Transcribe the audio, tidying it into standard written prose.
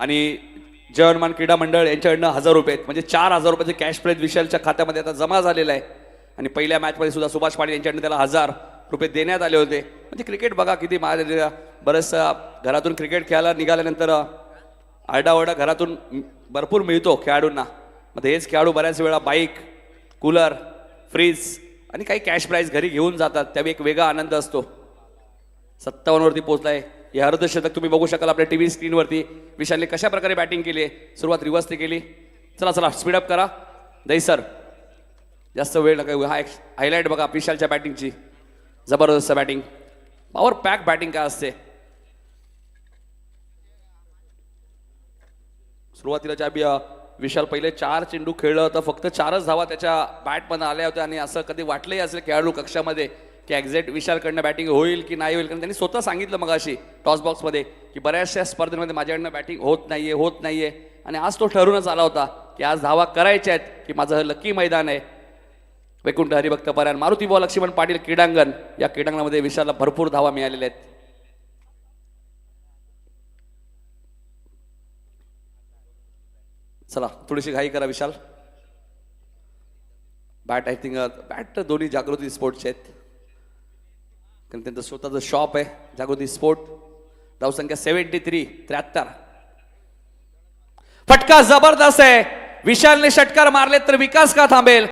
आणि जयवंतमान क्रीडा मंडळ यांच्याकडनं 1000 रुपये आहेत, म्हणजे 4000 रुपयाचे कॅश प्राइज विशालच्या खात्यामध्ये आता जमा झालेला आहे. आणि पहिल्या मॅचमध्ये सुद्धा सुभाष पाटील यांच्याकडनं त्याला 1000 रुपये देण्यात आले होते. म्हणजे क्रिकेट बघा किती बरंचसं घरातून क्रिकेट खेळायला निघाल्यानंतर आरडाओरडा घरातून भरपूर मिळतो खेळाडूंना. मग हेच खेळाडू बऱ्याच वेळा बाईक, कूलर, फ्रीज आणि काही कॅश प्राइज घरी घेऊन जातात. त्यावेळी एक वेगळा आनंद असतो. 57 वरती पोहोचलाय. हे अर्धशतक तुम्ही बघू शकाल आपल्या टीव्ही स्क्रीनवरती. विशालने कशा प्रकारे बॅटिंग केली आहे. सुरुवात रिव्हर्सने केली. चला चला स्पीडअप करा दही सर, जास्त वेळ नका. हा एक हायलाईट बघा विशालच्या बॅटिंगची. जबरदस्त बॅटिंग, पॉवर पॅक बॅटिंग काय असते. सुरुवातीला ज्या विशाल पहिले 4 चेंडू खेळलं होतं, फक्त 4च धावा त्याच्या बॅटमधून आल्या होत्या. आणि असं कधी वाटलंही असेल खेळाडू कक्षामध्ये की एक्झॅक्ट विशालकडनं बॅटिंग होईल की नाही होईल. कारण त्यांनी स्वतः सांगितलं मग अशी टॉस बॉक्समध्ये की बऱ्याचशा स्पर्धेमध्ये माझ्याकडनं बॅटिंग होत नाहीये. आणि आज तो ठरूनच आला होता की आज धावा करायच्या आहेत, की माझं लकी मैदान आहे. वैकुंठ हरिभक्त परायण मारुती बुवा लक्ष्मण पाटील क्रीडांगण, या क्रीडांगणामध्ये विशालला भरपूर धावा मिळालेल्या आहेत. चला थोडीशी घाई करा विशाल. बॅट आय थिंक बॅट दोन्ही जागृती स्पोर्ट्सचे आहेत, कारण त्यांचं स्वतःचं शॉप आहे जागृती स्पोर्ट. धावसंख्या 73. फटका जबरदस्त आहे. विशालने षटकार मारले तर विकास का थांबेल.